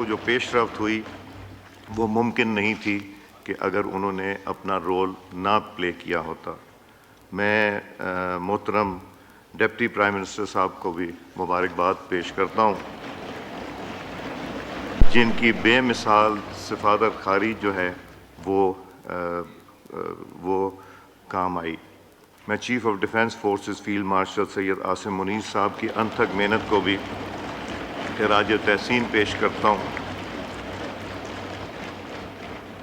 جو پیش رفت ہوئی وہ ممکن نہیں تھی کہ اگر انہوں نے اپنا رول نہ پلے کیا ہوتا۔ میں محترم ڈپٹی پرائم منسٹر صاحب کو بھی مبارکباد پیش کرتا ہوں، جن کی بے مثال سفارت خاری جو ہے وہ کام آئی۔ میں chief of defence forces field marshal Syed Asim Munir صاحب کی انتھک محنت کو بھی خراج تحسین پیش کرتا ہوں۔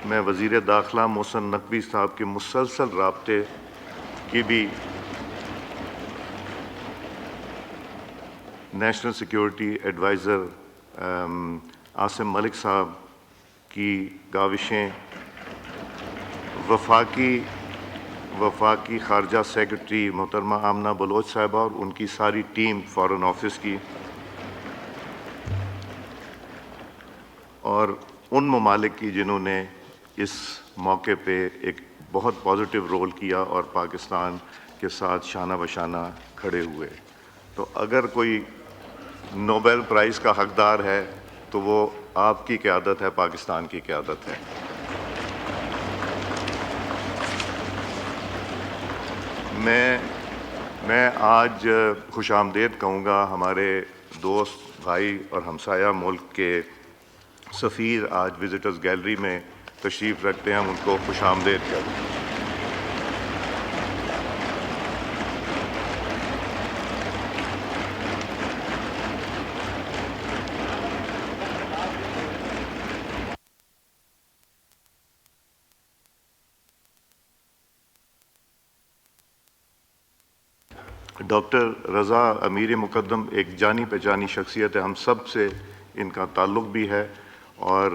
میں وزیر داخلہ محسن نقوی صاحب کے مسلسل رابطے کی بھی نیشنل سیکیورٹی ایڈوائزر عاصم ملک صاحب کی کاوشیں، وفاقی خارجہ سیکرٹری محترمہ آمنہ بلوچ صاحبہ اور ان کی ساری ٹیم فارن آفس کی، اور ان ممالک کی جنہوں نے اس موقع پہ ایک بہت پازیٹیو رول کیا اور پاکستان کے ساتھ شانہ بشانہ کھڑے ہوئے۔ تو اگر کوئی نوبل پرائز کا حقدار ہے تو وہ آپ کی قیادت ہے، پاکستان کی قیادت ہے۔ میں آج خوش آمدید کہوں گا ہمارے دوست بھائی اور ہمسایہ ملک کے سفیر آج وزٹرز گیلری میں تشریف رکھتے ہیں، ہم ان کو خوش آمدید کرتے ہیں۔ ڈاکٹر رضا امیر مقدم ایک جانی پہچانی شخصیت ہے، ہم سب سے ان کا تعلق بھی ہے، اور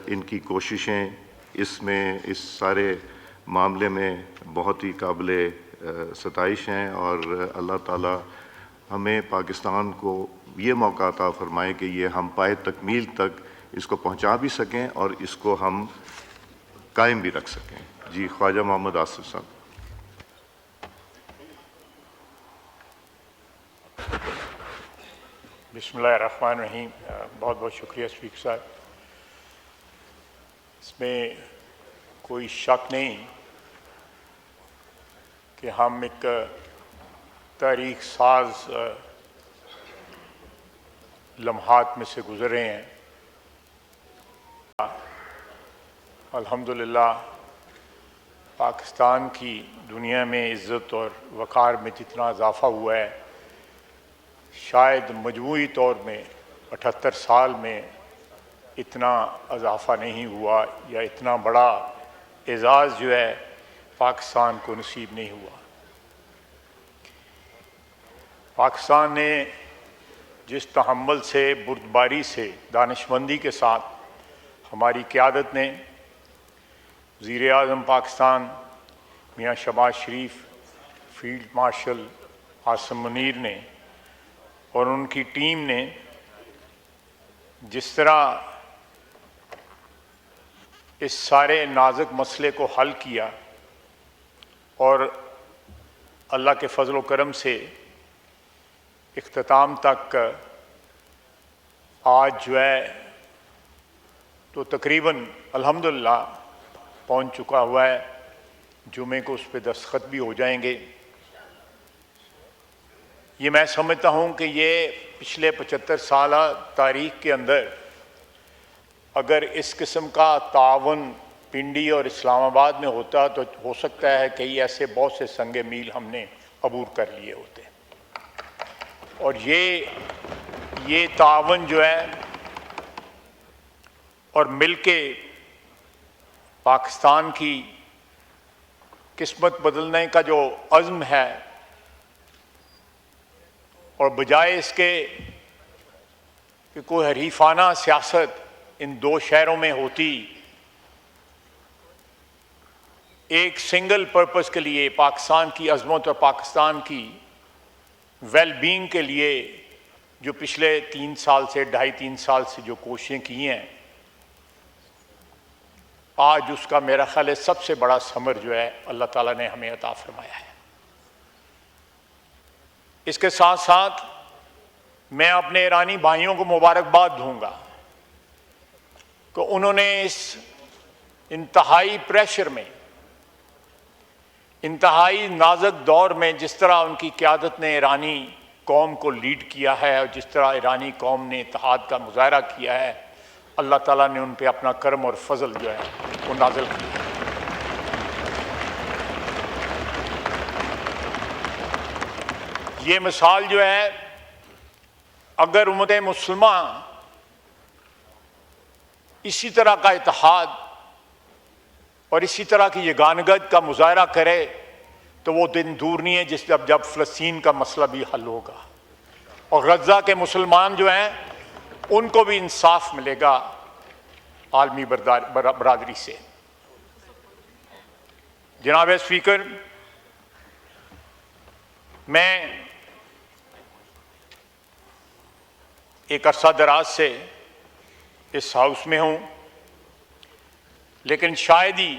ان کی کوششیں اس سارے معاملے میں بہت ہی قابل ستائش ہیں، اور اللہ تعالی ہمیں پاکستان کو یہ موقع عطا فرمائے کہ یہ ہم پائے تکمیل تک اس کو پہنچا بھی سکیں اور اس کو ہم قائم بھی رکھ سکیں۔ جی، خواجہ محمد آصف صاحب۔ بسم اللہ الرحمن الرحیم۔ بہت بہت شکریہ اسپیکر صاحب۔ اس میں کوئی شک نہیں کہ ہم ایک تاریخ ساز لمحات میں سے گزر رہے ہیں۔ الحمدللہ پاکستان کی دنیا میں عزت اور وقار میں جتنا اضافہ ہوا ہے، شاید مجموعی طور میں 78 سال میں اتنا اضافہ نہیں ہوا، یا اتنا بڑا اعزاز جو ہے پاکستان کو نصیب نہیں ہوا۔ پاکستان نے جس تحمل سے، بردباری سے، دانشمندی کے ساتھ ہماری قیادت نے، وزیر اعظم پاکستان میاں شہباز شریف، فیلڈ مارشل عاصم منیر نے اور ان کی ٹیم نے جس طرح اس سارے نازک مسئلے کو حل کیا، اور اللہ کے فضل و کرم سے اختتام تک آج جو ہے تو تقریباً الحمدللہ پہنچ چکا ہوا ہے۔ جمعے کو اس پہ دستخط بھی ہو جائیں گے۔ یہ میں سمجھتا ہوں کہ یہ پچھلے 75 سالہ تاریخ کے اندر اگر اس قسم کا تعاون پنڈی اور اسلام آباد میں ہوتا تو ہو سکتا ہے کئی ایسے بہت سے سنگ میل ہم نے عبور کر لیے ہوتے۔ اور یہ تعاون جو ہے اور مل کے پاکستان کی قسمت بدلنے کا جو عزم ہے، اور بجائے اس کے کہ کوئی حریفانہ سیاست ان دو شہروں میں ہوتی، ایک سنگل پرپس کے لیے، پاکستان کی عظمت اور پاکستان کی ویل بینگ کے لیے جو پچھلے 3 سال سے 2.5-3 سال سے جو کوششیں کی ہیں، آج اس کا میرا خیال ہے سب سے بڑا ثمر جو ہے اللہ تعالیٰ نے ہمیں عطا فرمایا ہے۔ اس کے ساتھ ساتھ میں اپنے ایرانی بھائیوں کو مبارکباد دوں گا کہ انہوں نے اس انتہائی پریشر میں، انتہائی نازک دور میں جس طرح ان کی قیادت نے ایرانی قوم کو لیڈ کیا ہے اور جس طرح ایرانی قوم نے اتحاد کا مظاہرہ کیا ہے، اللہ تعالیٰ نے ان پہ اپنا کرم اور فضل جو ہے وہ نازل کیا۔ یہ مثال جو ہے، اگر امت مسلمہ اسی طرح کا اتحاد اور اسی طرح کی یگانگت کا مظاہرہ کرے تو وہ دن دور نہیں ہے جب فلسطین کا مسئلہ بھی حل ہوگا اور غزہ کے مسلمان جو ہیں ان کو بھی انصاف ملے گا عالمی برادری سے۔ جناب اسپیکر، میں ایک عرصہ دراز سے اس ہاؤس میں ہوں، لیکن شاید ہی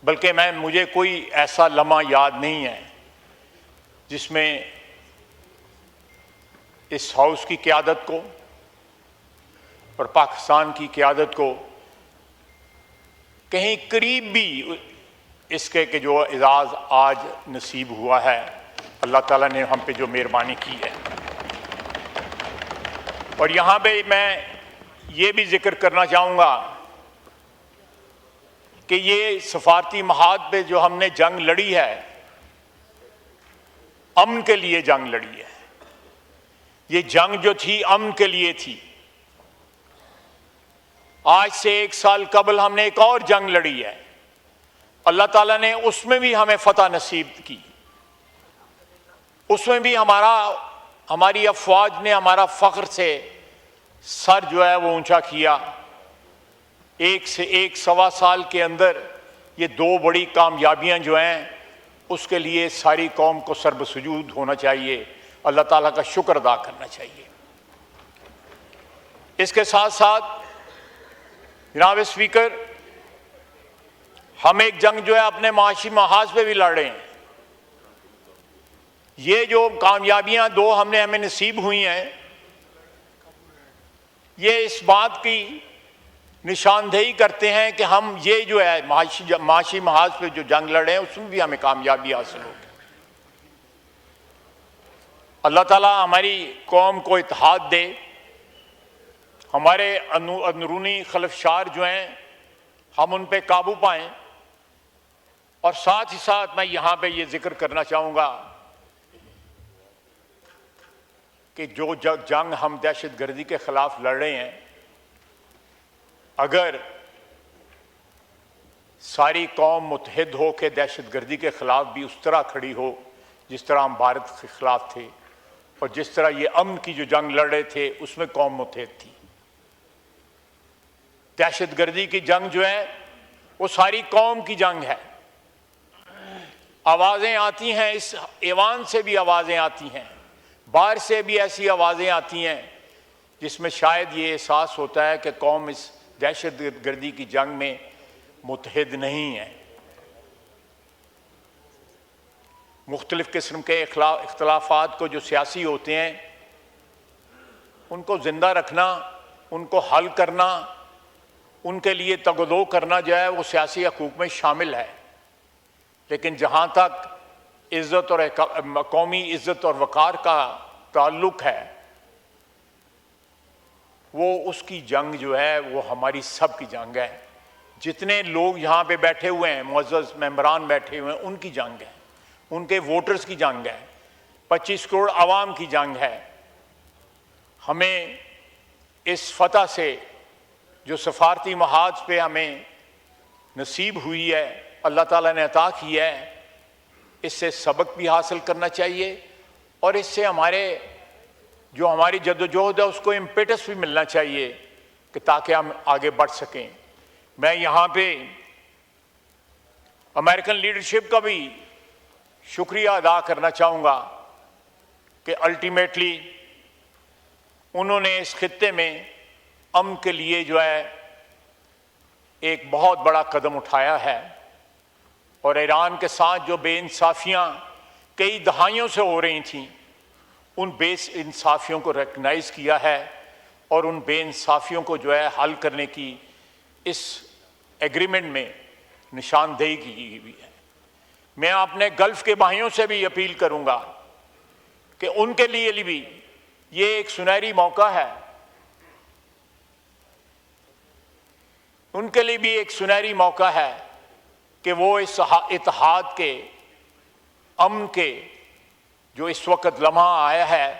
بلکہ مجھے کوئی ایسا لمحہ یاد نہیں ہے جس میں اس ہاؤس کی قیادت کو اور پاکستان کی قیادت کو کہیں قریب بھی اس کے کہ جو اعزاز آج نصیب ہوا ہے، اللہ تعالیٰ نے ہم پہ جو مہربانی کی ہے۔ اور یہاں پہ میں یہ بھی ذکر کرنا چاہوں گا کہ یہ سفارتی محاذ پہ جو ہم نے جنگ لڑی ہے، امن کے لیے جنگ لڑی ہے۔ یہ جنگ جو تھی امن کے لیے تھی۔ آج سے 1 سال قبل ہم نے ایک اور جنگ لڑی ہے، اللہ تعالیٰ نے اس میں بھی ہمیں فتح نصیب کی۔ اس میں بھی ہماری افواج نے ہمارا فخر سے سر جو ہے وہ اونچا کیا۔ 1 سے 1.25 سال کے اندر یہ 2 بڑی کامیابیاں جو ہیں، اس کے لیے ساری قوم کو سرب سجود ہونا چاہیے، اللہ تعالیٰ کا شکر ادا کرنا چاہیے۔ اس کے ساتھ ساتھ جناب اسپیکر، ہم ایک جنگ جو ہے اپنے معاشی محاذ پہ بھی لڑ رہے ہیں۔ یہ جو کامیابیاں 2 ہمیں نصیب ہوئی ہیں، یہ اس بات کی نشاندہی کرتے ہیں کہ ہم یہ جو ہے معاشی محاذ پہ جو جنگ لڑے ہیں اس میں بھی ہمیں کامیابی حاصل ہوگی۔ اللہ تعالیٰ ہماری قوم کو اتحاد دے، ہمارے اندرونی خلفشار جو ہیں ہم ان پہ قابو پائیں، اور ساتھ ہی ساتھ میں یہاں پہ یہ ذکر کرنا چاہوں گا کہ جو جنگ ہم دہشت گردی کے خلاف لڑ رہے ہیں، اگر ساری قوم متحد ہو کے دہشت گردی کے خلاف بھی اس طرح کھڑی ہو جس طرح ہم بھارت کے خلاف تھے، اور جس طرح یہ امن کی جو جنگ لڑ رہے تھے اس میں قوم متحد تھی۔ دہشت گردی کی جنگ جو ہے وہ ساری قوم کی جنگ ہے۔ آوازیں آتی ہیں، اس ایوان سے بھی آوازیں آتی ہیں، باہر سے بھی ایسی آوازیں آتی ہیں جس میں شاید یہ احساس ہوتا ہے کہ قوم اس دہشت گردی کی جنگ میں متحد نہیں ہے۔ مختلف قسم کے اختلافات کو جو سیاسی ہوتے ہیں ان کو زندہ رکھنا، ان کو حل کرنا، ان کے لیے تگدو کرنا جو ہے وہ سیاسی حقوق میں شامل ہے، لیکن جہاں تک عزت اور قومی عزت اور وقار کا تعلق ہے، وہ اس کی جنگ جو ہے وہ ہماری سب کی جنگ ہے۔ جتنے لوگ یہاں پہ بیٹھے ہوئے ہیں، معزز ممبران بیٹھے ہوئے ہیں، ان کی جنگ ہے، ان کے ووٹرز کی جنگ ہے، 25 کروڑ عوام کی جنگ ہے۔ ہمیں اس فتح سے جو سفارتی محاذ پہ ہمیں نصیب ہوئی ہے، اللہ تعالیٰ نے عطا کی ہے، اس سے سبق بھی حاصل کرنا چاہیے، اور اس سے ہماری جدوجہد ہے اس کو امپیٹس بھی ملنا چاہیے کہ تاکہ ہم آگے بڑھ سکیں۔ میں یہاں پہ امریکن لیڈرشپ کا بھی شکریہ ادا کرنا چاہوں گا کہ الٹیمیٹلی انہوں نے اس خطے میں امن کے لیے جو ہے ایک بہت بڑا قدم اٹھایا ہے، اور ایران کے ساتھ جو بے انصافیاں کئی دہائیوں سے ہو رہی تھیں، ان بے انصافیوں کو ریکگنائز کیا ہے اور ان بے انصافیوں کو جو ہے حل کرنے کی اس ایگریمنٹ میں نشاندہی کی ہوئی ہے۔ میں اپنے گلف کے بھائیوں سے بھی اپیل کروں گا کہ ان کے لیے بھی یہ ایک سنہری موقع ہے، ان کے لیے بھی ایک سنہری موقع ہے کہ وہ اس اتحاد کے، امن کے جو اس وقت لمحہ آیا ہے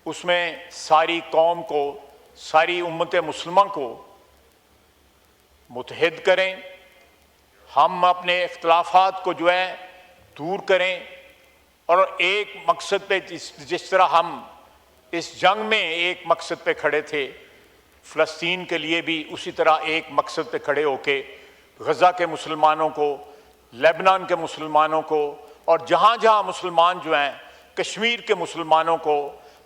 اس میں ساری قوم کو، ساری امت مسلمہ کو متحد کریں، ہم اپنے اختلافات کو جو ہے دور کریں اور ایک مقصد پہ جس طرح ہم اس جنگ میں ایک مقصد پہ کھڑے تھے، فلسطین کے لیے بھی اسی طرح ایک مقصد پہ کھڑے ہو کے غزہ کے مسلمانوں کو، لیبنان کے مسلمانوں کو، اور جہاں جہاں مسلمان جو ہیں، کشمیر کے مسلمانوں کو،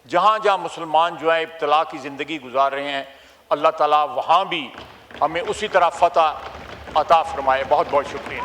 جہاں جہاں مسلمان جو ہیں ابتلا کی زندگی گزار رہے ہیں، اللہ تعالیٰ وہاں بھی ہمیں اسی طرح فتح عطا فرمائے۔ بہت بہت شکریہ۔